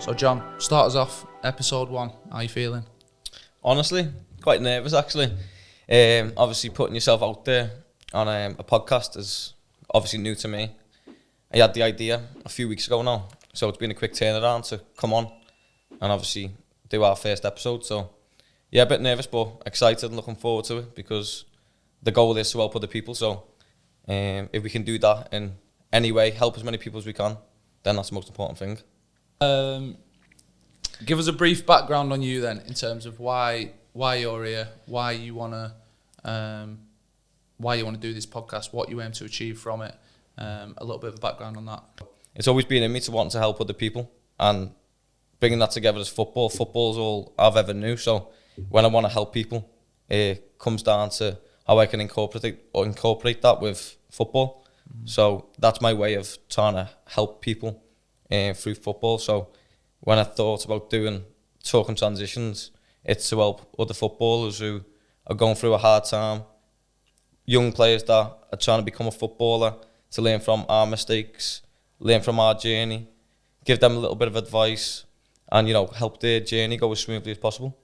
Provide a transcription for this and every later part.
So John, start us off, episode 1. How are you feeling? Honestly, quite nervous actually. Obviously putting yourself out there on a podcast is obviously new to me. I had the idea a few weeks ago now, so it's been a quick turnaround to come on and obviously do our first episode. So yeah, a bit nervous but excited and looking forward to it because the goal is to help other people. So if we can do that in any way, help as many people as we can, then that's the most important thing. Give us a brief background on you then, in terms of why you're here, why you wanna do this podcast, what you aim to achieve from it. A little bit of a background on that. It's always been in me to want to help other people, and bringing that together as football. Football's all I've ever knew. So when I want to help people, it comes down to how I can incorporate that with football. So that's my way of trying to help people through football. So when I thought about doing talking transitions, it's to help other footballers who are going through a hard time, young players that are trying to become a footballer, to learn from our mistakes, learn from our journey, give them a little bit of advice, and help their journey go as smoothly as possible.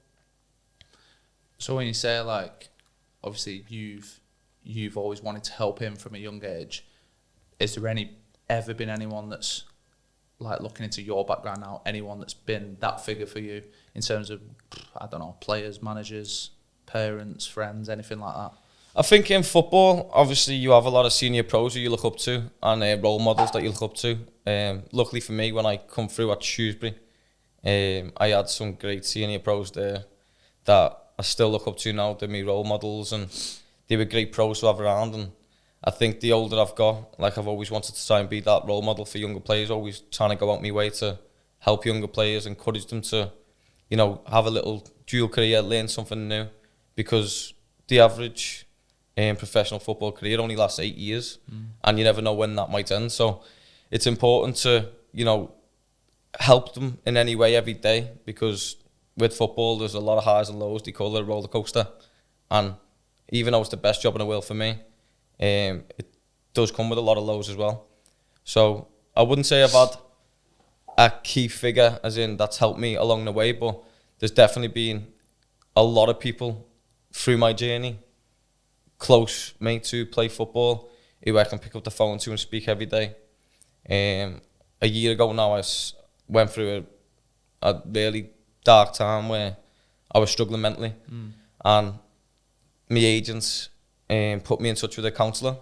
So when you say, like, obviously you've always wanted to help him from a young age, is there ever been anyone that's, like, looking into your background now, anyone that's been that figure for you in terms of, I don't know, players, managers, parents, friends, anything like that? I think in football, obviously you have a lot of senior pros who you look up to and role models that you look up to. Luckily for me, when I come through at Shrewsbury, I had some great senior pros there that I still look up to now. They're my role models and they were great pros to have around. And I think the older I've got, like, I've always wanted to try and be that role model for younger players, always trying to go out my way to help younger players, encourage them to, have a little dual career, learn something new, because the average professional football career only lasts 8 years, and you never know when that might end. So it's important to, help them in any way every day, because with football there's a lot of highs and lows. They call it a roller coaster, and even though it's the best job in the world for me, it does come with a lot of lows as well. So I wouldn't say I've had a key figure as in that's helped me along the way, but there's definitely been a lot of people through my journey close mates who play football who I can pick up the phone to and speak every day. A year ago now, I went through a really dark time where I was struggling mentally, and my agents put me in touch with a counsellor,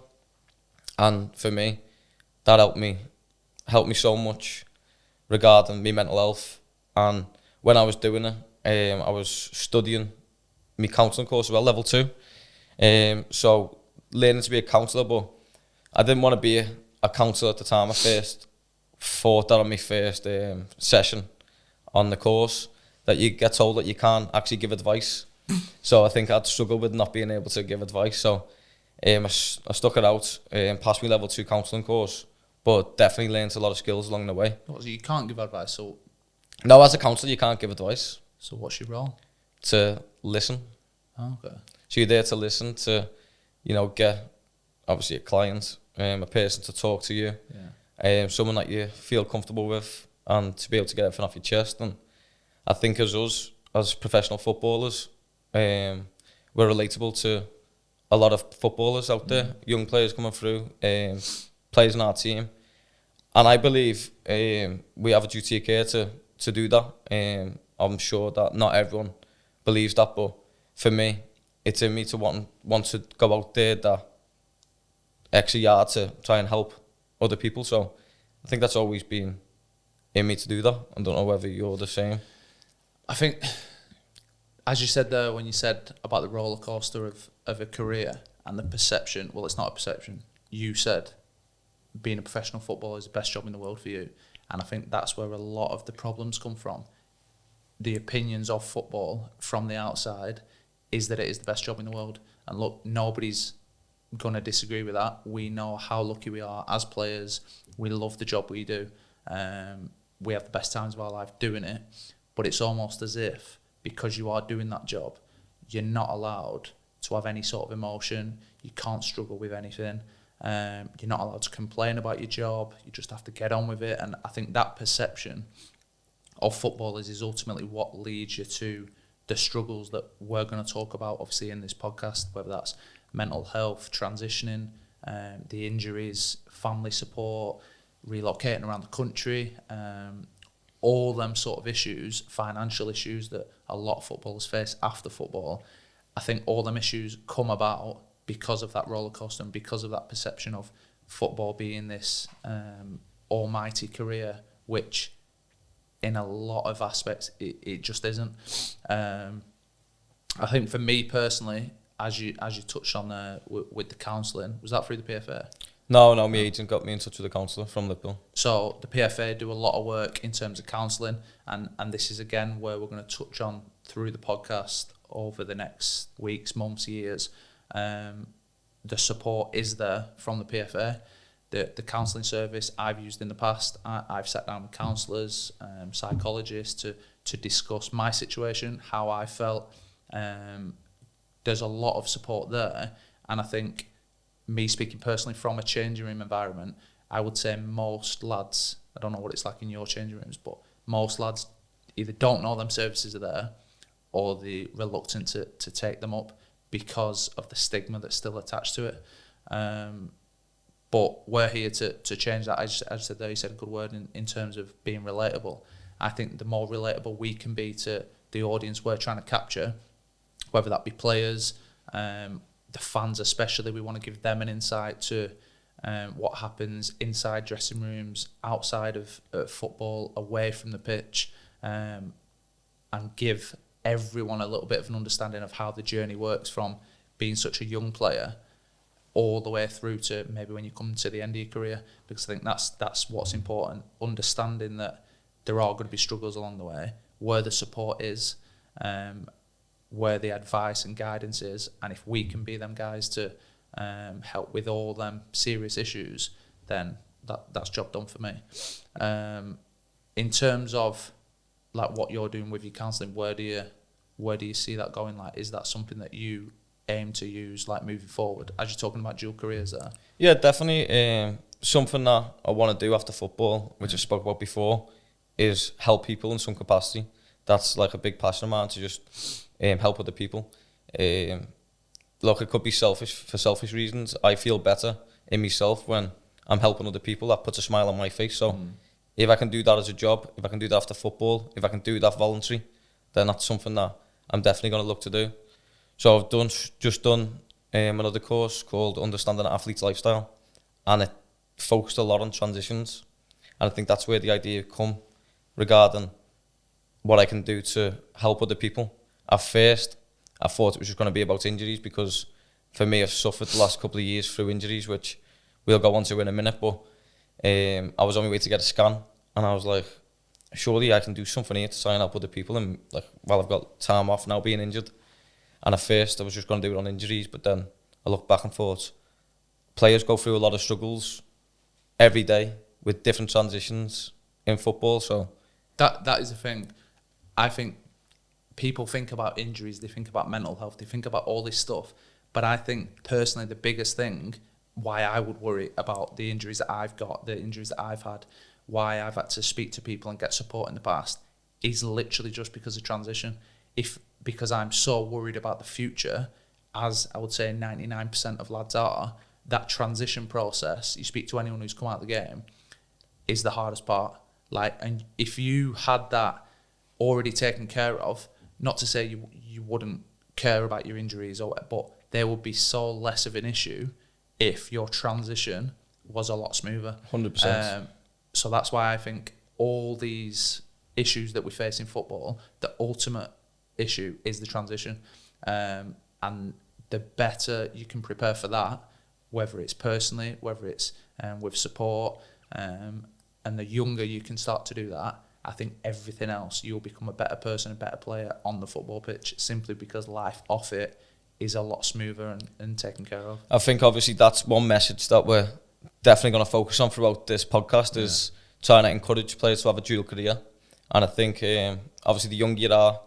and for me that helped me so much regarding my mental health. And when I was doing it, I was studying my counselling course as well, level 2. So learning to be a counsellor, but I didn't want to be a counsellor at the time. I first thought that on my first session on the course, that you get told that you can't actually give advice. So I think I'd struggle with not being able to give advice. So I stuck it out and passed my level 2 counselling course, but definitely learned a lot of skills along the way. So you can't give advice? So no, as a counsellor you can't give advice. So what's your role? To listen. Oh, okay. So you're there to listen, to get obviously a client, a person to talk to you, someone that you feel comfortable with, and to be able to get everything off your chest. And I think as professional footballers, we're relatable to a lot of footballers out there, young players coming through, players in our team, and I believe we have a duty of care to do that. I'm sure that not everyone believes that, but for me, it's in me to want to go out there that extra yard to try and help other people. So I think that's always been in me to do that. I don't know whether you're the same. I think, as you said there, when you said about the roller coaster of a career and the perception, well, it's not a perception. You said being a professional footballer is the best job in the world for you. And I think that's where a lot of the problems come from. The opinions of football from the outside is that it is the best job in the world. And look, nobody's going to disagree with that. We know how lucky we are as players. We love the job we do. We have the best times of our life doing it. But it's almost as if, because you are doing that job, you're not allowed to have any sort of emotion. You can't struggle with anything. You're not allowed to complain about your job. You just have to get on with it. And I think that perception of footballers is ultimately what leads you to the struggles that we're going to talk about, obviously, in this podcast, whether that's mental health, transitioning, the injuries, family support, relocating around the country, all them sort of issues, financial issues that a lot of footballers face after football. I think all them issues come about because of that roller coaster and because of that perception of football being this almighty career, which in a lot of aspects it just isn't. I think for me personally, as you touched on there with the counselling, was that through the PFA? No, my agent got me in touch with a counsellor from Liverpool. So the PFA do a lot of work in terms of counselling, and this is again where we're going to touch on through the podcast over the next weeks, months, years. The support is there from the PFA. The counselling service I've used in the past, I've sat down with counsellors, psychologists to discuss my situation, how I felt. There's a lot of support there, and I think, me speaking personally from a changing room environment, I would say most lads, I don't know what it's like in your changing rooms, but most lads either don't know them services are there or they're reluctant to take them up because of the stigma that's still attached to it. But we're here to change that. As I said there, you said a good word in terms of being relatable. I think the more relatable we can be to the audience we're trying to capture, whether that be players, the fans especially, we want to give them an insight to what happens inside dressing rooms, outside of football, away from the pitch, and give everyone a little bit of an understanding of how the journey works from being such a young player all the way through to maybe when you come to the end of your career, because I think that's what's important, understanding that there are going to be struggles along the way, where the support is, where the advice and guidance is, and if we can be them guys to help with all them serious issues, then that's job done for me. In terms of like what you're doing with your counselling, where do you see that going? Like, is that something that you aim to use like moving forward, as you're talking about dual careers there? Yeah, definitely. Something that I want to do after football, which I spoke about before, is help people in some capacity. That's like a big passion of mine, to just help other people. Look, it could be selfish for selfish reasons. I feel better in myself when I'm helping other people. That puts a smile on my face. So if I can do that as a job, if I can do that after football, if I can do that voluntary, then that's something that I'm definitely going to look to do. So I've just done another course called Understanding an Athlete's Lifestyle, and it focused a lot on transitions. And I think that's where the idea come regarding what I can do to help other people. At first, I thought it was just going to be about injuries, because for me, I've suffered the last couple of years through injuries, which we'll go on to in a minute. But I was on my way to get a scan, and I was like, surely I can do something here to try and help other people. And like, well, I've got time off now being injured. And at first, I was just going to do it on injuries, but then I looked back and thought, players go through a lot of struggles every day with different transitions in football. So that is the thing. I think people think about injuries, they think about mental health, they think about all this stuff. But I think personally, the biggest thing why I would worry about the injuries that I've got, the injuries that I've had, why I've had to speak to people and get support in the past, is literally just because of transition. Because I'm so worried about the future, as I would say 99% of lads are, that transition process, you speak to anyone who's come out of the game, is the hardest part. Like, and if you had that already taken care of, not to say you wouldn't care about your injuries, but there would be so less of an issue if your transition was a lot smoother. 100%. So that's why I think all these issues that we face in football, the ultimate issue is the transition, and the better you can prepare for that, whether it's personally, whether it's with support, and the younger you can start to do that, I think everything else, you'll become a better person, a better player on the football pitch, simply because life off it is a lot smoother and taken care of. I think obviously that's one message that we're definitely going to focus on throughout this podcast, is trying to encourage players to have a dual career. And I think obviously the younger you are,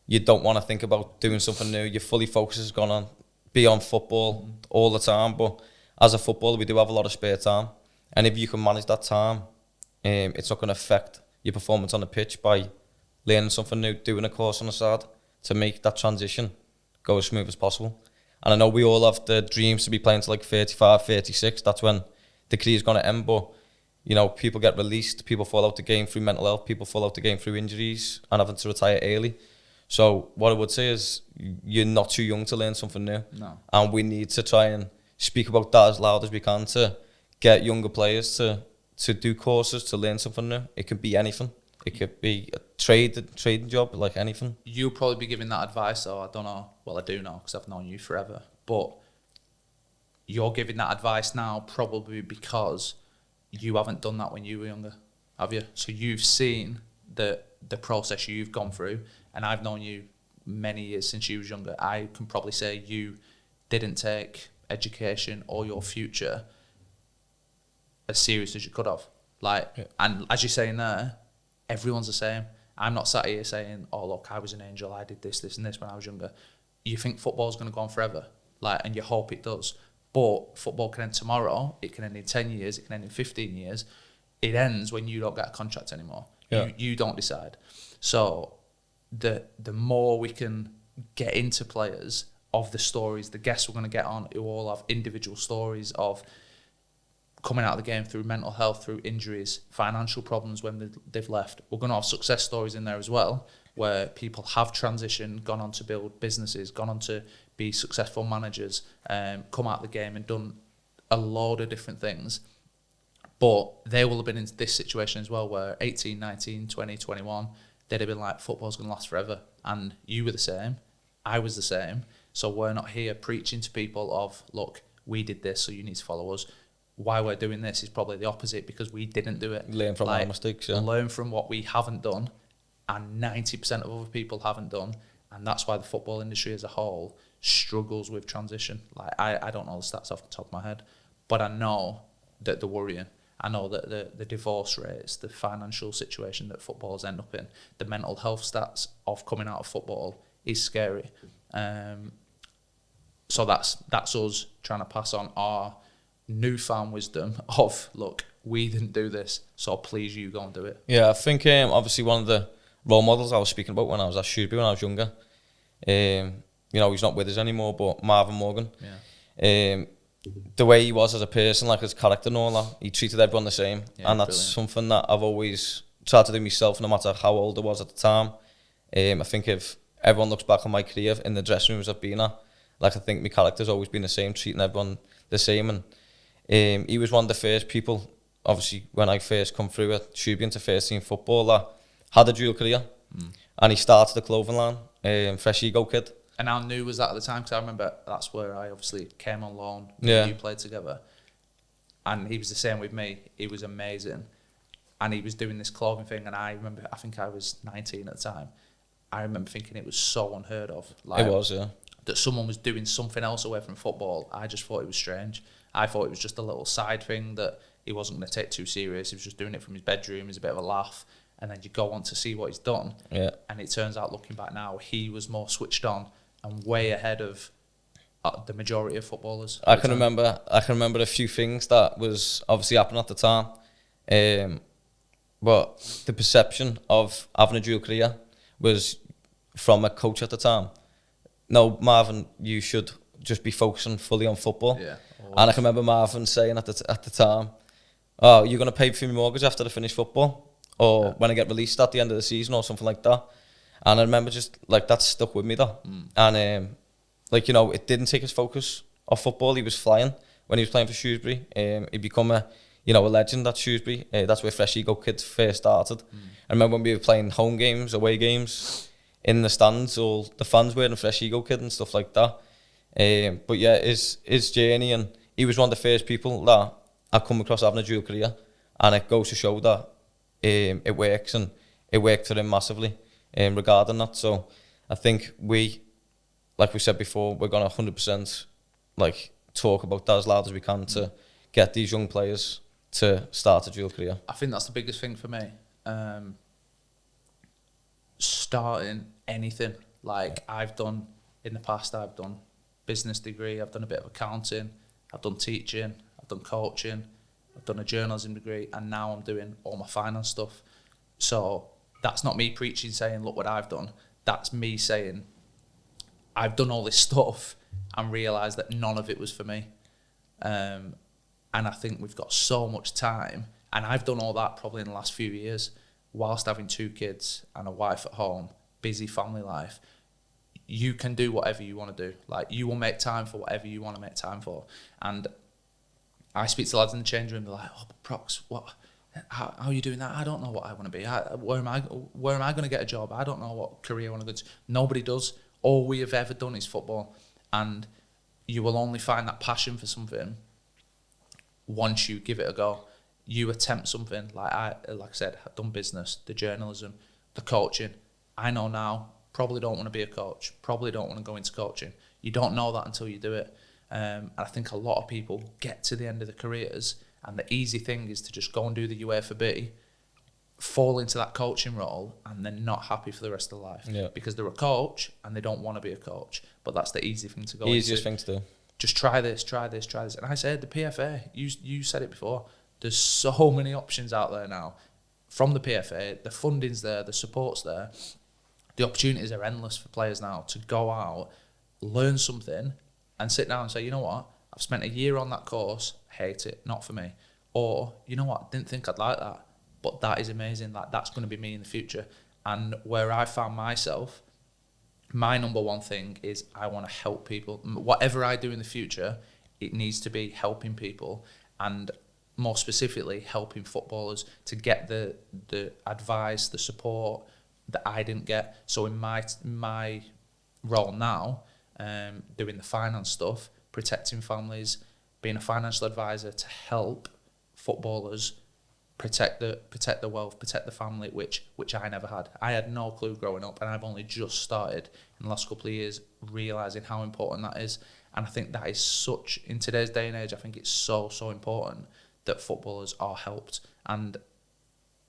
you don't want to think about doing something new. Your fully focus is going to be on football all the time. But as a footballer, we do have a lot of spare time. And if you can manage that time, it's not going to affect your performance on the pitch by learning something new, doing a course on the side to make that transition go as smooth as possible. And I know we all have the dreams to be playing to like 35, 36. That's when the career's going to end. But, you know, people get released, people fall out the game through mental health, people fall out the game through injuries and having to retire early. So what I would say is you're not too young to learn something new. No. And we need to try and speak about that as loud as we can to get younger players to do courses, to learn something new. It could be anything. It could be a trading job, like anything. You'll probably be giving that advice, or I don't know. Well, I do know because I've known you forever. But you're giving that advice now probably because you haven't done that when you were younger, have you? So you've seen the process you've gone through, and I've known you many years since you was younger. I can probably say you didn't take education or your future as serious as you could have. Like, yeah. And as you're saying there, everyone's the same. I'm not sat here saying, oh, look, I was an angel, I did this, this and this when I was younger. You think football's going to go on forever, like, and you hope it does. But football can end tomorrow, it can end in 10 years, it can end in 15 years. It ends when you don't get a contract anymore. Yeah. You don't decide. So the more we can get into players of the stories, the guests we're going to get on who all have individual stories of coming out of the game through mental health, through injuries, financial problems when they've left. We're going to have success stories in there as well, where people have transitioned, gone on to build businesses, gone on to be successful managers, come out of the game and done a load of different things. But they will have been in this situation as well, where 18, 19, 20, 21, they'd have been like, football's going to last forever. And you were the same, I was the same. So we're not here preaching to people of, look, we did this, so you need to follow us. Why we're doing this is probably the opposite, because we didn't do it. Learn from our mistakes, yeah. Learn from what we haven't done, and 90% of other people haven't done, and that's why the football industry as a whole struggles with transition. Like, I don't know the stats off the top of my head, but I know that they're worrying. I know that the divorce rates, the financial situation that footballers end up in, the mental health stats of coming out of football is scary. So that's us trying to pass on our newfound wisdom of, look, we didn't do this, so please you go and do it. Yeah, I think obviously one of the role models I was speaking about when I was at Shrewsbury when I was younger, you know, he's not with us anymore, but Marvin Morgan, the way he was as a person, like his character and all that, he treated everyone the same, and that's something that I've always tried to do myself, no matter how old I was at the time. I think if everyone looks back on my career in the dressing rooms I've been at, like, I think my character's always been the same, treating everyone the same. And he was one of the first people, obviously, when I first come through at Shrewsbury into first team football, that had a dual career. And he started a clothing line, Fresh Ego Kid. And how new was that at the time? Because I remember that's where I obviously came on loan. Yeah. You played together. And he was the same with me. He was amazing. And he was doing this clothing thing. And I remember, I think I was 19 at the time. I remember thinking it was so unheard of. Like, it was, yeah. That someone was doing something else away from football. I just thought it was strange. I thought it was just a little side thing that he wasn't going to take too serious. He was just doing it from his bedroom. It's a bit of a laugh. And then you go on to see what he's done. Yeah. And it turns out, looking back now, he was more switched on and way ahead of the majority of footballers. I can remember a few things that was obviously happening at the time. But the perception of having a dual career was from a coach at the time. No, Marvin, you should just be focusing fully on football. Yeah. And I can remember Marvin saying at the time, oh, you're going to pay for your mortgage after I finish football? Or when I get released at the end of the season or something like that. And I remember just, like, that stuck with me though. And, like, you know, it didn't take his focus off football. He was flying when he was playing for Shrewsbury. He become a legend at Shrewsbury. That's where Fresh Ego Kids first started. I remember when we were playing home games, away games, in the stands, all the fans wearing Fresh Ego Kid and stuff like that. But yeah, his journey, and he was one of the first people that I come across having a dual career, and it goes to show that it works, and it worked for him massively regarding that. So I think we, like we said before, we're gonna 100% like talk about that as loud as we can to get these young players to start a dual career. I think that's the biggest thing for me. Starting anything, like I've done in the past, I've done business degree, I've done a bit of accounting, I've done teaching, I've done coaching, I've done a journalism degree, and now I'm doing all my finance stuff. So that's not me preaching saying, look what I've done. That's me saying, I've done all this stuff and realised that none of it was for me. And I think we've got so much time, and I've done all that probably in the last few years, whilst having 2 kids and a wife at home, busy family life. You can do whatever you want to do. Like, you will make time for whatever you want to make time for. And I speak to lads in the change room, they're like, oh, Prox, what? How are you doing that? I don't know what I want to be. Where am I going to get a job? I don't know what career I want to go to. Nobody does. All we have ever done is football. And you will only find that passion for something once you give it a go. You attempt something, like I said, I've done business, the journalism, the coaching. I know now, probably don't want to be a coach, probably don't want to go into coaching. You don't know that until you do it. And I think a lot of people get to the end of their careers, and the easy thing is to just go and do the UEFA B, fall into that coaching role, and they're not happy for the rest of their life. Yeah. Because they're a coach and they don't want to be a coach. But that's the easy thing to go Easiest into. thing to do. Just try this. And I said, the PFA, you said it before, there's so many options out there now. From the PFA, the funding's there, the support's there. The opportunities are endless for players now to go out, learn something, and sit down and say, you know what, I've spent a year on that course, hate it, not for me. Or, you know what, didn't think I'd like that, but that is amazing, that's going to be me in the future. And where I found myself, my number one thing is I want to help people. Whatever I do in the future, it needs to be helping people, and more specifically, helping footballers to get the advice, the support that I didn't get. So in my role now, doing the finance stuff, protecting families, being a financial advisor to help footballers protect the wealth, protect the family, which I never had. I had no clue growing up, and I've only just started in the last couple of years realising how important that is. And I think that is such, in today's day and age, I think it's so important that footballers are helped. And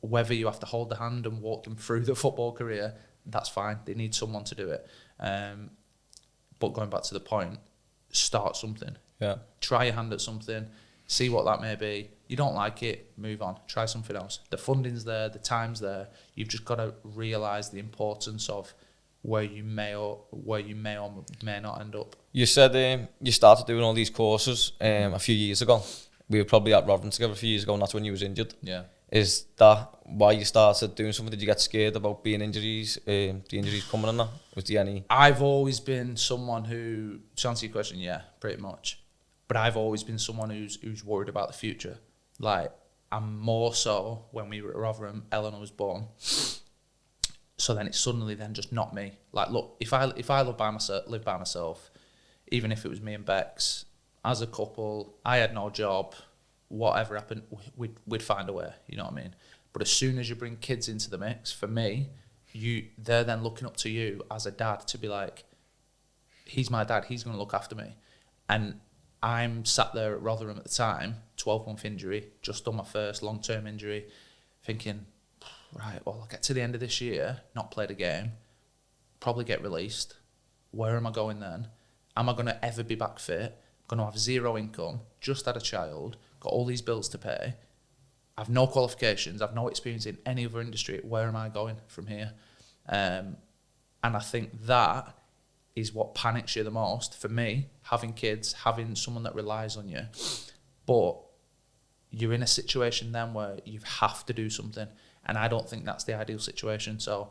whether you have to hold the hand and walk them through the football career, that's fine. They need someone to do it. But going back to the point, start something. Yeah. Try your hand at something, see what that may be. You don't like it, move on. Try something else. The funding's there, the time's there. You've just got to realise the importance of where you may or may not end up. You said you started doing all these courses a few years ago. We were probably at Rotherham together a few years ago, and that's when you was injured. Yeah. Is that why you started doing something? Did you get scared about being injuries, the injuries coming in that? Was there any? I've always been someone who, to answer your question, yeah, pretty much. But I've always been someone who's worried about the future. Like, I'm more so when we were at Rotherham, Eleanor was born. So then it's suddenly then just not me. Like, look, if I live by myself, even if it was me and Bex, as a couple, I had no job, whatever happened, we'd find a way, you know what I mean? But as soon as you bring kids into the mix, for me, they're then looking up to you as a dad to be like, he's my dad, he's going to look after me. And I'm sat there at Rotherham at the time, 12-month injury, just done my first long-term injury, thinking, right, well, I'll get to the end of this year, not played a game, probably get released. Where am I going then? Am I going to ever be back fit? Going to have zero income, just had a child, got all these bills to pay, I've no qualifications, I've no experience in any other industry. Where am I going from here? And I think that is what panics you the most. For me, having kids, having someone that relies on you, but you're in a situation then where you have to do something, and I don't think that's the ideal situation. So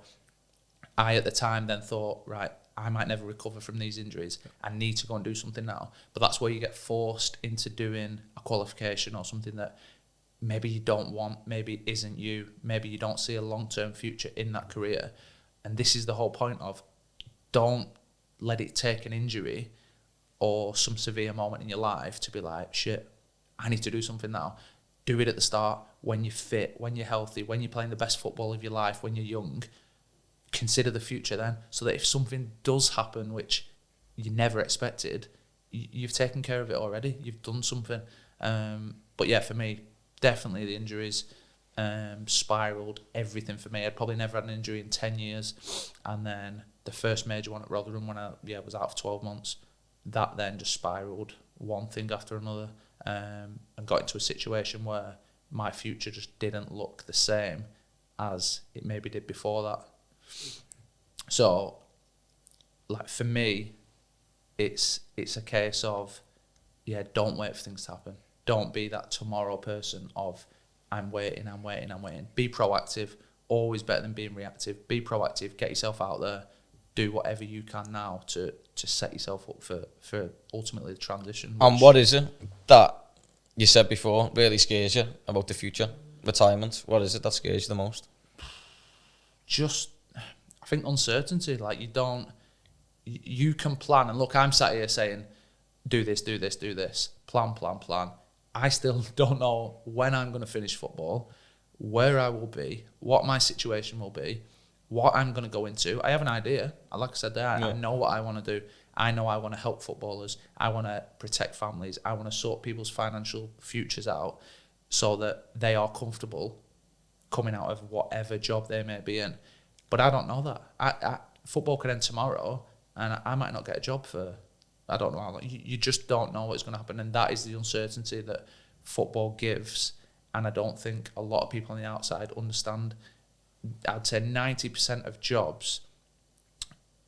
I, at the time, then thought, right, I might never recover from these injuries. I need to go and do something now. But that's where you get forced into doing a qualification or something that maybe you don't want, maybe isn't you, maybe you don't see a long-term future in that career. And this is the whole point of, don't let it take an injury or some severe moment in your life to be like, shit, I need to do something now. Do it at the start, when you're fit, when you're healthy, when you're playing the best football of your life, when you're young. Consider the future then, so that if something does happen which you never expected, you've taken care of it already. You've done something. But yeah, for me, definitely the injuries spiraled everything for me. I'd probably never had an injury in 10 years, and then the first major one at Rotherham when I was out for 12 months, that then just spiraled one thing after another, and got into a situation where my future just didn't look the same as it maybe did before that. So, like for me, it's a case of, don't wait for things to happen. Don't be that tomorrow person of, I'm waiting. Be proactive, always better than being reactive. Be proactive, get yourself out there, do whatever you can now to set yourself up for ultimately the transition. And what is it that you said before really scares you about the future? Retirement, what is it that scares you the most? Just, I think uncertainty. Like you can plan, and look, I'm sat here saying, do this, plan. I still don't know when I'm going to finish football, where I will be, what my situation will be, what I'm going to go into. I have an idea. Like I said there, I know what I want to do. I know I want to help footballers. I want to protect families. I want to sort people's financial futures out so that they are comfortable coming out of whatever job they may be in. But I don't know that. Football could end tomorrow and I might not get a job for, I don't know how long. You just don't know what's going to happen. And that is the uncertainty that football gives. And I don't think a lot of people on the outside understand. I'd say 90% of jobs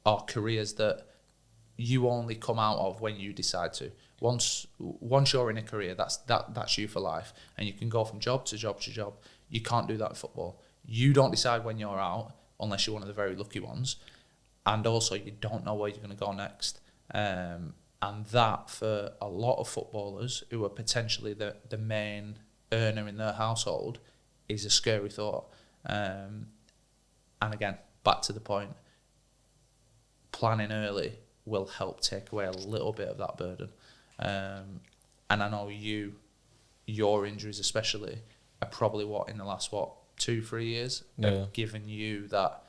are careers that you only come out of when you decide to. Once you're in a career, that's you for life. And you can go from job to job to job. You can't do that in football. You don't decide when you're out, unless you're one of the very lucky ones. And also, you don't know where you're going to go next. And that, for a lot of footballers who are potentially the main earner in their household, is a scary thought. And again, back to the point, planning early will help take away a little bit of that burden. And I know your injuries especially are probably in the last 2-3 years have given you that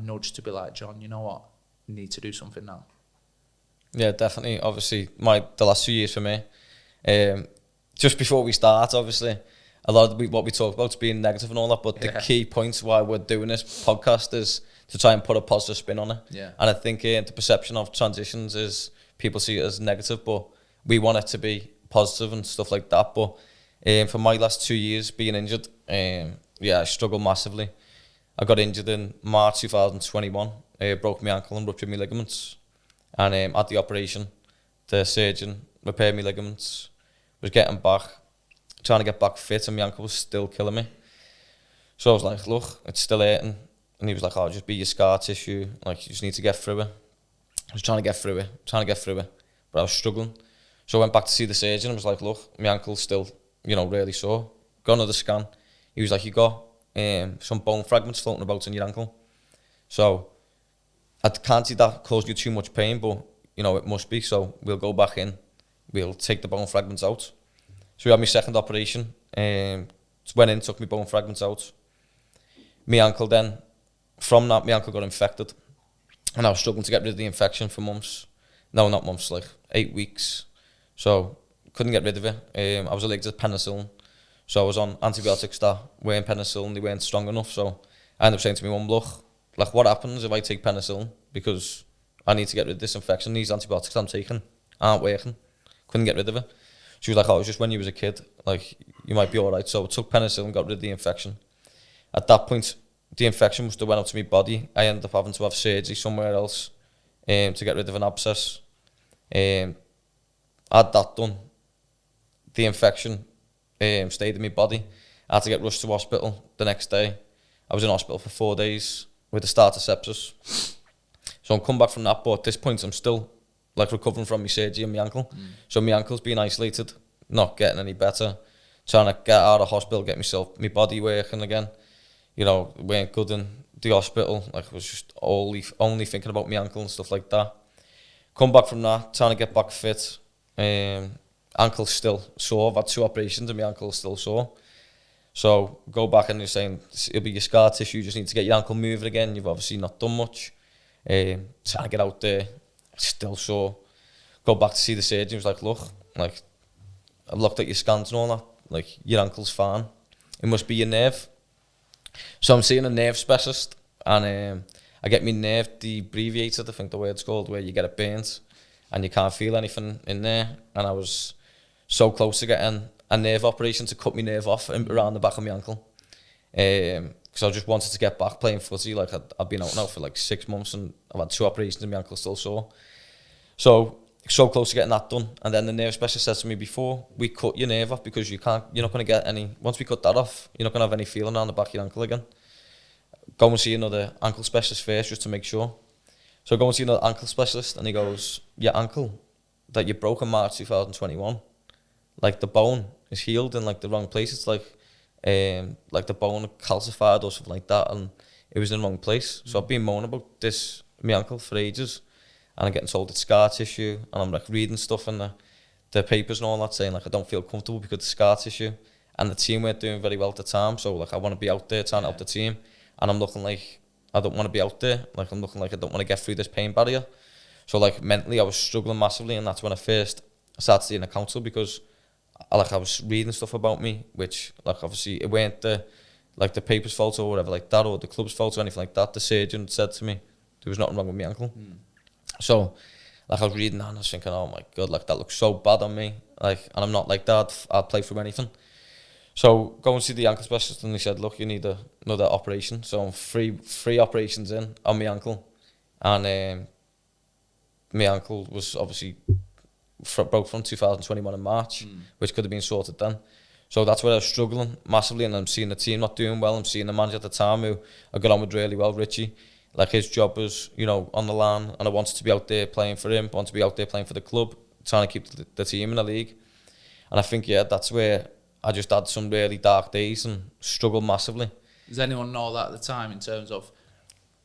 nudge to be like, John, you know what, you need to do something now. Yeah, definitely. Obviously, the last 2 years for me. Just before we start, obviously, a lot of what we talk about is being negative and all that, but the key points why we're doing this podcast is to try and put a positive spin on it. Yeah. And I think the perception of transitions is people see it as negative, but we want it to be positive and stuff like that. But for my last 2 years being injured, I struggled massively. I got injured in March 2021, broke my ankle and ruptured my ligaments. And at the operation, the surgeon repaired my ligaments, was getting back, trying to get back fit, and my ankle was still killing me. So I was like, look, it's still hurting. And he was like, just be your scar tissue, like you just need to get through it. I was trying to get through it, but I was struggling. So I went back to see the surgeon and was like, look, my ankle's still, really sore. Got another scan. He was like, you got some bone fragments floating about in your ankle. So I can't see that causing you too much pain, but, it must be. So we'll go back in. We'll take the bone fragments out. So we had my second operation. Went in, took my bone fragments out. My ankle then, from that, my ankle got infected. And I was struggling to get rid of the infection for months. No, not months, like 8 weeks. So couldn't get rid of it. I was allergic to penicillin. So I was on antibiotics that weren't penicillin, they weren't strong enough. So I ended up saying to my mum, look, like what happens if I take penicillin? Because I need to get rid of this infection. These antibiotics I'm taking aren't working. Couldn't get rid of it. She was like, it was just when you was a kid, like you might be all right. So I took penicillin, got rid of the infection. At that point, the infection must have went up to my body. I ended up having to have surgery somewhere else to get rid of an abscess. Had that done, the infection stayed in my body. I had to get rushed to hospital the next day. I was in hospital for 4 days with a start of sepsis. So I'm come back from that, but at this point I'm still like recovering from my surgery on my ankle. So my ankle's been isolated, not getting any better. Trying to get out of hospital, get my body working again. Weren't good in the hospital. Like I was just only thinking about my ankle and stuff like that. Come back from that, trying to get back fit. Ankle's still sore. I've had 2 operations and my ankle's still sore. So go back and you're saying it'll be your scar tissue. You just need to get your ankle moving again. You've obviously not done much. Trying to get out there, still sore. Go back to see the surgeon. He was like, look, like I've looked at your scans and all that. Like your ankle's fine. It must be your nerve. So I'm seeing a nerve specialist, and I get my nerve debriviated, I think the word's called, where you get it burnt and you can't feel anything in there. And I was so close to getting a nerve operation to cut my nerve off around the back of my ankle. because I just wanted to get back playing footy. Like I'd been out now for like 6 months and I've had 2 operations and my ankle's still sore. So close to getting that done. And then the nerve specialist said to me, before we cut your nerve off, because you're not going to get any, once we cut that off, you're not going to have any feeling around the back of your ankle again. Go and see another ankle specialist first, just to make sure. So I go and see another ankle specialist, and he goes, your ankle that you broke in March 2021, like the bone is healed in like the wrong place. It's like the bone calcified or something like that, and it was in the wrong place. So I've been moaning about this, my ankle, for ages. And I'm getting told it's scar tissue, and I'm like reading stuff in the papers and all that, saying like I don't feel comfortable because of scar tissue, and the team weren't doing very well at the time, so like I want to be out there trying to help the team, and I'm looking like I don't want to be out there, like I'm looking like I don't want to get through this pain barrier. So like mentally I was struggling massively, and that's when I first started seeing a counsellor, because I was reading stuff about me, which like obviously it weren't the paper's fault or whatever like that, or the club's fault or anything like that. The surgeon said to me there was nothing wrong with my ankle. So, like, I was reading that and I was thinking, oh my God, like, that looks so bad on me. Like, and I'm not like that. I'll play through anything. So, go and see the ankle specialist, and he said, look, you need another operation. So, I'm three operations in on my ankle. And my ankle was obviously broke from 2021 in March, which could have been sorted then. So, that's where I was struggling massively, and I'm seeing the team not doing well. I'm seeing the manager at the time, who I got on with really well, Richie. Like, his job was, on the line, and I wanted to be out there playing for him, wanted to be out there playing for the club, trying to keep the team in the league. And I think, that's where I just had some really dark days and struggled massively. Does anyone know that at the time, in terms of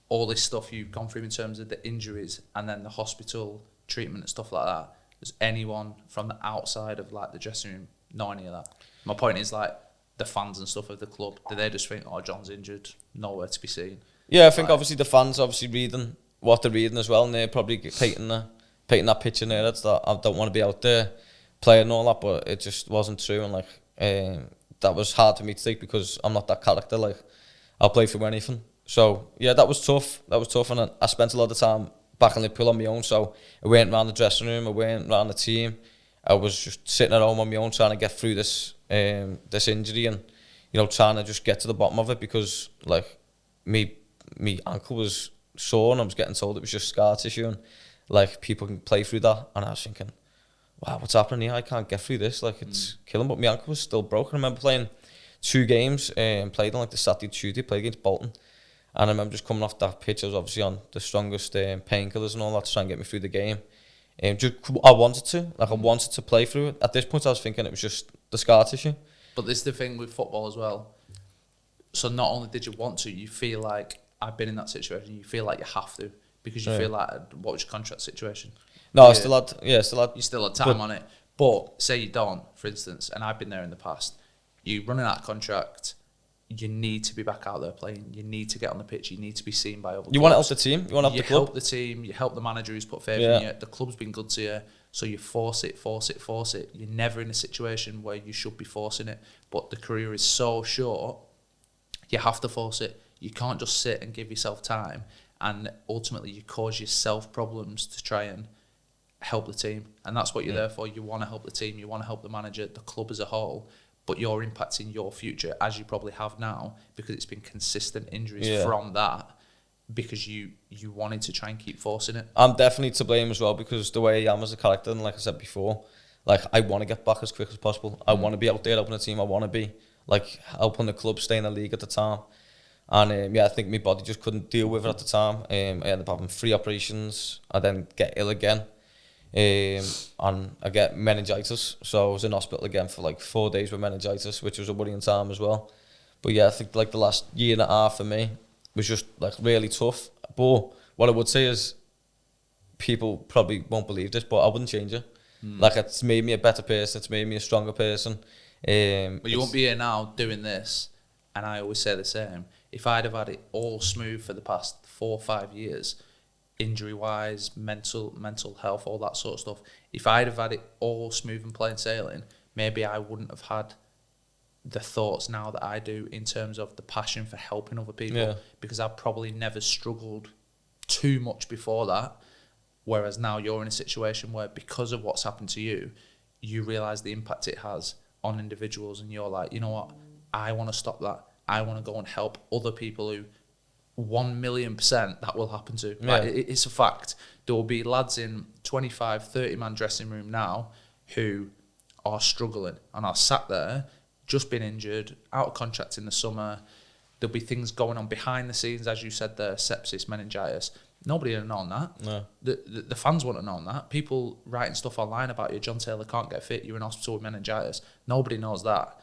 all this stuff you've gone through in terms of the injuries and then the hospital treatment and stuff like that? Does anyone from the outside of like the dressing room know any of that? My point is, like, the fans and stuff of the club, do they just think, oh, John's injured, nowhere to be seen? Yeah, I think obviously the fans reading what they're reading as well, and they're probably painting that picture in their heads that I don't want to be out there playing and all that, but it just wasn't true, and like that was hard for me to take, because I'm not that character. Like, I'll play for anything. So yeah, that was tough, and I spent a lot of time back in Liverpool on my own, so I went around the dressing room, I went around the team, I was just sitting at home on my own trying to get through this injury, and trying to just get to the bottom of it, because like me ankle was sore, and I was getting told it was just scar tissue, and like people can play through that, and I was thinking, wow, what's happening here? I can't get through this, like it's killing. But my ankle was still broken. I remember playing 2 games, played on like the Saturday, Tuesday, played against Bolton, and I remember just coming off that pitch. I was obviously on the strongest painkillers and all that to try and get me through the game. I wanted to play through it. At this point I was thinking it was just the scar tissue. But this is the thing with football as well. So not only did you want to, you feel like, I've been in that situation, you feel like you have to, because you feel like, what was your contract situation? No, I still had you still had time on it. But say you don't, for instance, and I've been there in the past, you run out of contract, you need to be back out there playing, you need to get on the pitch, you need to be seen by other clubs. You want to help the team, you want to help the club. You help the team, you help the manager who's put faith in you, the club's been good to you, so you force it. You're never in a situation where you should be forcing it, but the career is so short, you have to force it. You can't just sit and give yourself time, and ultimately you cause yourself problems to try and help the team. And that's what you're there for. You want to help the team, you want to help the manager, the club as a whole, but you're impacting your future, as you probably have now, because it's been consistent injuries from that, because you wanted to try and keep forcing it. I'm definitely to blame as well, because the way I am as a character, and like I said before, like I want to get back as quick as possible. I want to be out there helping the team. I want to be like helping the club stay in the league at the time. And I think my body just couldn't deal with it at the time. I ended up having 3 operations. I then get ill again, and I get meningitis. So I was in hospital again for like 4 days with meningitis, which was a worrying time as well. But yeah, I think like the last year and a half for me was just like really tough. But what I would say is, people probably won't believe this, but I wouldn't change it. Like, it's made me a better person. It's made me a stronger person. But you won't be here now doing this, and I always say the same. If I'd have had it all smooth for the past 4 or 5 years, injury-wise, mental health, all that sort of stuff, if I'd have had it all smooth and plain sailing, maybe I wouldn't have had the thoughts now that I do, in terms of the passion for helping other people, because I've probably never struggled too much before that, whereas now you're in a situation where, because of what's happened to you, you realise the impact it has on individuals, and you're like, you know what, I want to stop that. I want to go and help other people who 1,000,000% that will happen to. Yeah. Like, it's a fact. There will be lads in 25, 30-man dressing room now who are struggling and are sat there, just been injured, out of contract in the summer. There'll be things going on behind the scenes, as you said there, sepsis, meningitis. Nobody would have known that. No. The fans wouldn't have known that. People writing stuff online about you, John Taylor can't get fit, you're in hospital with meningitis. Nobody knows that.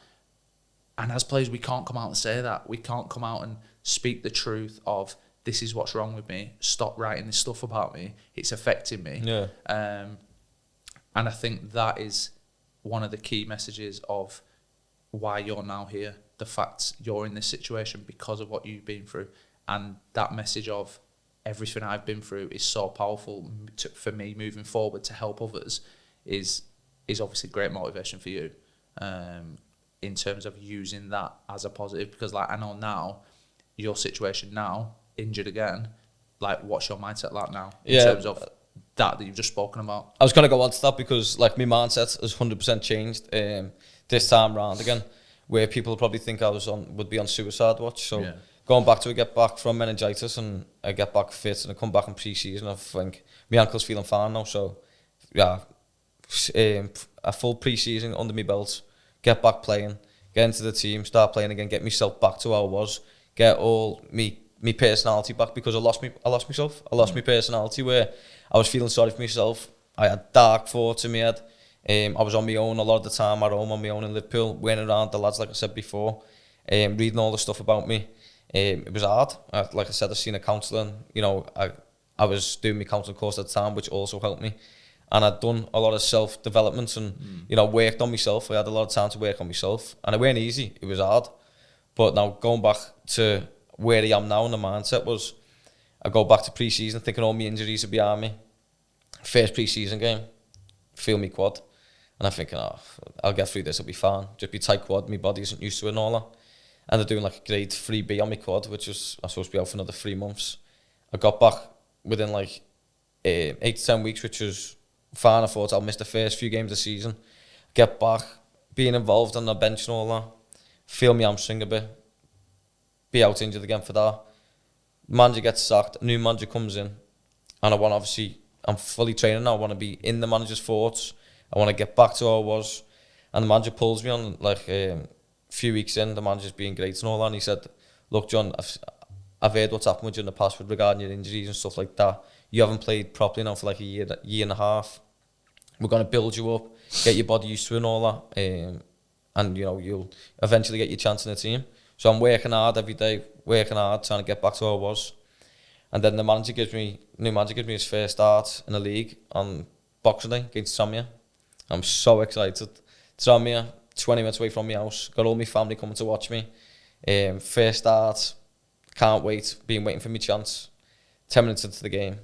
And as players, we can't come out and say that. We can't come out and speak the truth of, this is what's wrong with me. Stop writing this stuff about me. It's affecting me. Yeah. And I think that is one of the key messages of why you're now here. The fact you're in this situation because of what you've been through. And that message of everything I've been through is so powerful for me moving forward to help others is obviously great motivation for you. In terms of using that as a positive, because like I know now, your situation now, injured again, like what's your mindset like now in terms of that you've just spoken about? I was going to go on to that because like my mindset has 100% changed this time round again, where people probably think would be on suicide watch. So going back to get back from meningitis and I get back fit and I come back in pre-season, I think my ankle's feeling fine now. So yeah, a full pre-season under my belt. Get back playing, get into the team, start playing again, get myself back to how I was, get all me personality back, because I lost myself. I lost my personality where I was feeling sorry for myself. I had dark thoughts in my head. I was on my own a lot of the time at home, on my own in Liverpool, went around the lads like I said before, reading all the stuff about me. It was hard. Like I said, I've seen a counsellor. You know, I was doing my counselling course at the time, which also helped me. And I'd done a lot of self-development and, you know, worked on myself. I had a lot of time to work on myself. And it weren't easy. It was hard. But now going back to where I am now in the mindset was, I go back to pre-season thinking all my injuries are behind me. First pre-season game, feel me quad. And I'm thinking, I'll get through this, I'll be fine. Just be tight quad, my body isn't used to it and all that. And they're doing like a grade 3B on my quad, which was, I'm supposed to be out for another 3 months. I got back within like 8 to 10 weeks, which was fine. I thought I'll miss the first few games of the season. Get back, being involved on the bench and all that. Feel me hamstring a bit. Be out injured again for that. Manager gets sacked, a new manager comes in. And I want obviously, I'm fully training now. I want to be in the manager's thoughts. I want to get back to how I was. And the manager pulls me on like a few weeks in. The manager's being great and all that. And he said, look, John, I've heard what's happened with you in the past with regarding your injuries and stuff like that. You haven't played properly now for like a year and a half. We're going to build you up, get your body used to it and all that. And, you know, you'll eventually get your chance in the team. So I'm working hard every day, working hard, trying to get back to how I was. And then the new manager gives me his first start in the league on Boxing Day against Tranmere. I'm so excited. Tranmere, 20 minutes away from my house. Got all my family coming to watch me. First start, can't wait. Been waiting for my chance. 10 minutes into the game,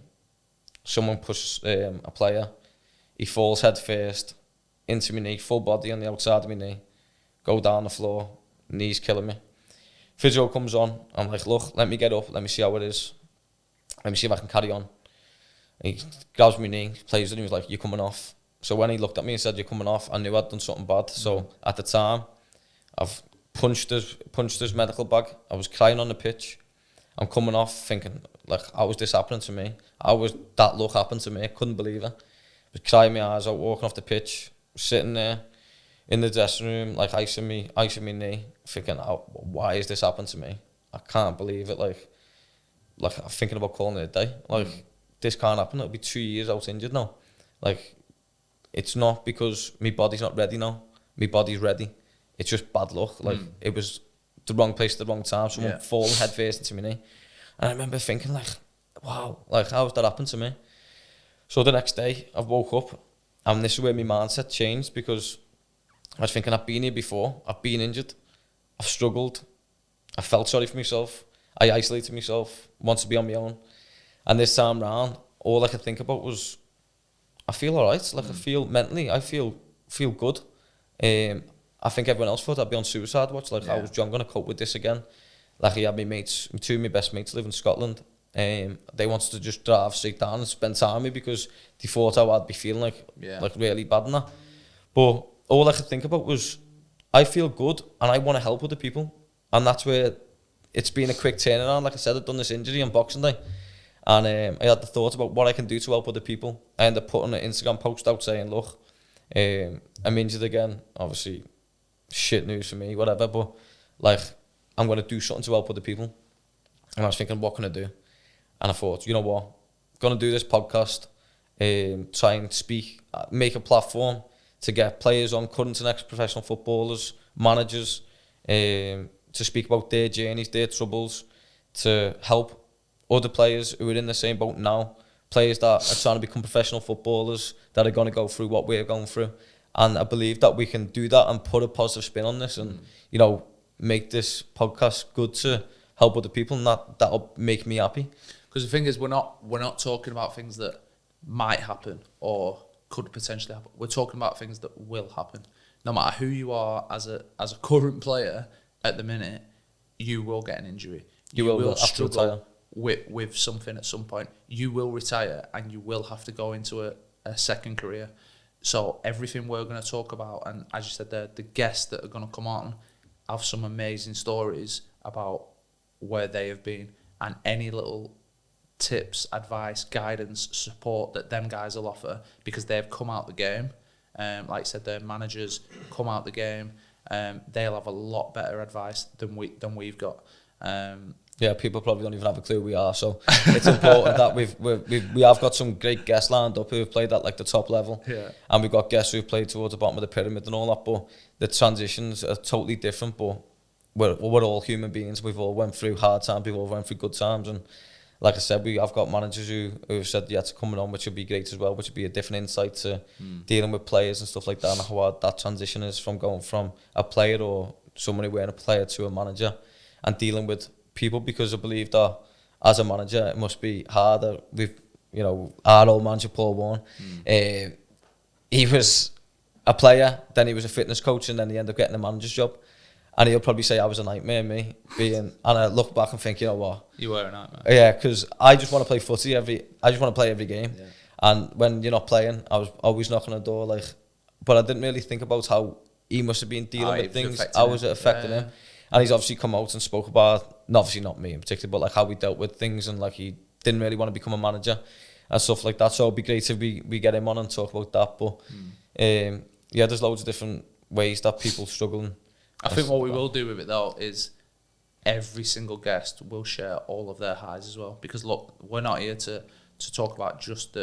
someone pushes a player. He falls head first into my knee, full body on the outside of my knee. Go down the floor, knees killing me. Physio comes on. I'm like, look, let me get up. Let me see how it is. Let me see if I can carry on. And he grabs my knee, plays it, and he was like, you're coming off. So when he looked at me and said, you're coming off, I knew I'd done something bad. So at the time, I've punched his medical bag. I was crying on the pitch. I'm coming off thinking, like, how was this happening to me? How was that look happening to me? I couldn't believe it. I was crying my eyes out, walking off the pitch, sitting there in the dressing room, like icing me knee, thinking, why is this happening to me? I can't believe it. Like I'm thinking about calling it a day. Like, this can't happen. It'll be 2 years out injured now. Like, it's not because my body's not ready now. My body's ready. It's just bad luck. Like, it was the wrong place at the wrong time. Someone falling head first into my knee. And I remember thinking, like, wow, like, how has that happened to me? So the next day, I woke up, and this is where my mindset changed, because I was thinking, I've been here before. I've been injured. I've struggled. I felt sorry for myself. I isolated myself, wanted to be on my own. And this time round, all I could think about was, I feel all right. Like, I feel mentally, I feel good. I think everyone else thought I'd be on suicide watch. Like, how was John going to cope with this again? Like, he had my mates, two of my best mates live in Scotland. They wanted to just drive straight down and spend time with me because they thought I'd be feeling like really bad and that. But all I could think about was, I feel good and I want to help other people. And that's where it's been a quick turnaround. Like I said, I'd done this injury on Boxing Day, and I had the thought about what I can do to help other people. I ended up putting an Instagram post out saying, look, I'm injured again. Obviously, shit news for me, whatever, but like, I'm going to do something to help other people. And I was thinking, what can I do? And I thought, you know what, going to do this podcast, try and speak, make a platform to get players on, current and ex-professional footballers, managers, to speak about their journeys, their troubles, to help other players who are in the same boat now, players that are trying to become professional footballers, that are going to go through what we're going through. And I believe that we can do that and put a positive spin on this and, you know, make this podcast good to help other people, and that'll make me happy. Because the thing is, we're not talking about things that might happen or could potentially happen. We're talking about things that will happen. No matter who you are as a current player at the minute, you will get an injury. You will struggle with something at some point. You will retire and you will have to go into a second career. So everything we're going to talk about, and as you said, the guests that are going to come on have some amazing stories about where they have been, and any little tips, advice, guidance, support that them guys will offer, because they've come out the game. Like I said, their managers come out the game. They'll have a lot better advice than we've got. Yeah, people probably don't even have a clue who we are, so it's important that we have got some great guests lined up who have played at like the top level, and we've got guests who've played towards the bottom of the pyramid and all that. But the transitions are totally different. But we're all human beings. We've all went through hard times. We've all went through good times, and like I said, I've got managers who have said yeah to coming on, which would be great as well, which would be a different insight to dealing with players and stuff like that, and how hard that transition is from going from a player or someone who weren't a player to a manager, and dealing with people, because I believe that as a manager it must be harder. Our old manager Paul Warren, he was a player, then he was a fitness coach, and then he ended up getting a manager's job. And he'll probably say I was a nightmare, and I look back and think, you know what? You were a nightmare. Yeah, because I just want to play footy I just want to play every game. Yeah. And when you're not playing, I was always knocking on the door, but I didn't really think about how he must have been dealing with things. How was it affecting him? And he's obviously come out and spoke about, obviously not me in particular, but how we dealt with things, and he didn't really want to become a manager and stuff like that. So it'd be great if we get him on and talk about that. But there's loads of different ways that people struggle. I think what we will do with it though is every single guest will share all of their highs as well. Because look, we're not here to talk about just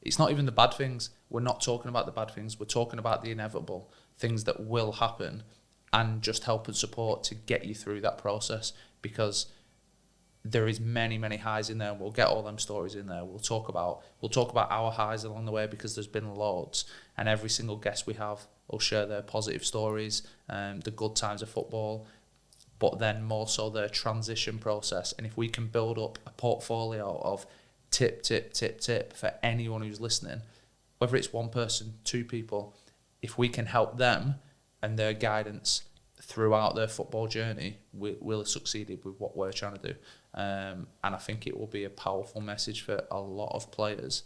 it's not even the bad things. We're not talking about the bad things. We're talking about the inevitable things that will happen, and just help and support to get you through that process, because there is many, many highs in there, and we'll get all them stories in there. We'll talk about our highs along the way, because there's been loads, and every single guest we have will share their positive stories, the good times of football, but then more so their transition process. And if we can build up a portfolio of tip for anyone who's listening, whether it's one person, two people, if we can help them and their guidance throughout their football journey, we'll have succeeded with what we're trying to do. And I think it will be a powerful message for a lot of players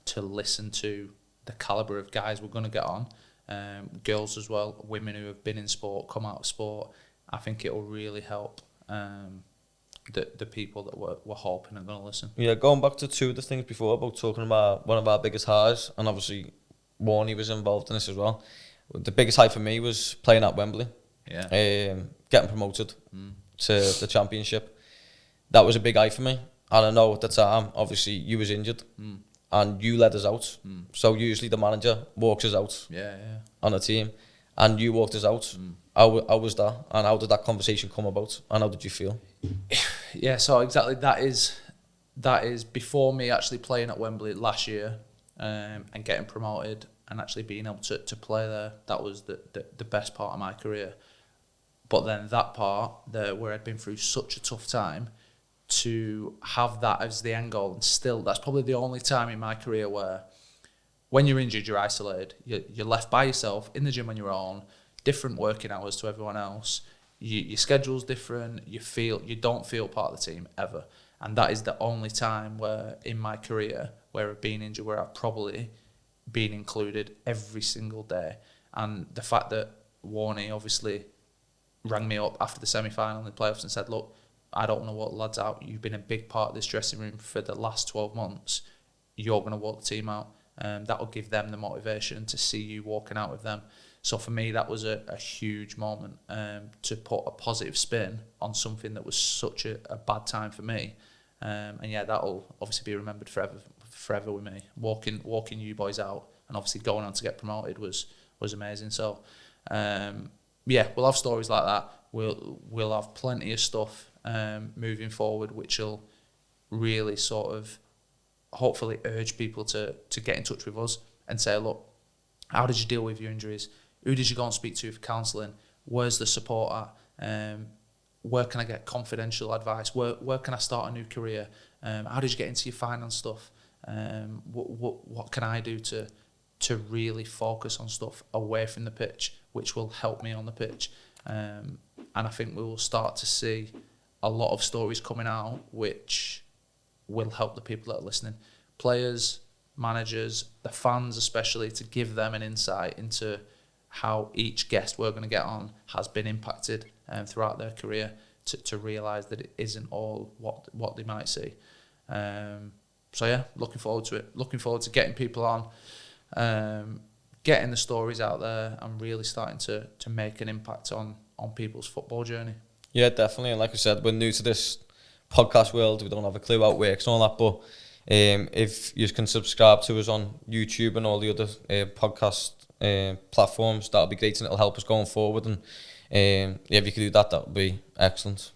to listen to the calibre of guys we're going to get on, girls as well, women who have been in sport, come out of sport. I think it will really help the people that we're hoping are going to listen. Yeah, going back to two of the things before about talking about one of our biggest highs, and obviously Warney was involved in this as well. The biggest high for me was playing at Wembley. Yeah. Getting promoted to the Championship. That was a big high for me. And I know at the time, obviously, you was injured and you led us out. So usually the manager walks us out on a team, and you walked us out. How was that? And how did that conversation come about? And how did you feel? Yeah, so exactly that is before me actually playing at Wembley last year and getting promoted and actually being able to play there. That was the best part of my career. But then that part, where I'd been through such a tough time, to have that as the end goal, and still, that's probably the only time in my career where, when you're injured, you're isolated. You're left by yourself in the gym on your own, different working hours to everyone else. Your schedule's different. You don't feel part of the team ever. And that is the only time where in my career where I've been injured, where I've probably been included every single day. And the fact that Warney obviously rang me up after the semi-final in the playoffs and said, look, I don't want to walk the lads out. You've been a big part of this dressing room for the last 12 months. You're going to walk the team out. That will give them the motivation to see you walking out with them. So for me, that was a huge moment to put a positive spin on something that was such a bad time for me. And yeah, that'll obviously be remembered forever with me. Walking you boys out and obviously going on to get promoted was amazing. So yeah, we'll have stories like that. We'll have plenty of stuff moving forward, which will really sort of hopefully urge people to get in touch with us and say, look, how did you deal with your injuries? Who did you go and speak to for counselling? Where's the support at? Where can I get confidential advice? Where can I start a new career? How did you get into your finance stuff? What can I do to really focus on stuff away from the pitch, which will help me on the pitch? And I think we will start to see a lot of stories coming out which will help the people that are listening. Players, managers, the fans especially, to give them an insight into how each guest we're going to get on has been impacted throughout their career, to realise that it isn't all what they might see. So yeah, looking forward to it. Looking forward to getting people on, getting the stories out there and really starting to make an impact on people's football journey. Yeah, definitely. And like I said, we're new to this podcast world. We don't have a clue how it works and all that, but if you can subscribe to us on YouTube and all the other podcast platforms, that'll be great and it'll help us going forward. And yeah, if you could do that, that would be excellent.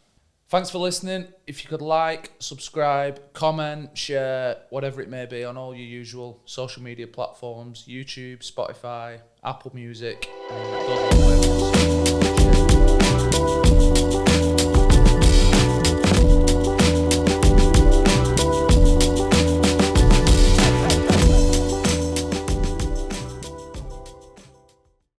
Thanks for listening. If you could like, subscribe, comment, share, whatever it may be on all your usual social media platforms, YouTube, Spotify, Apple Music, those are the way.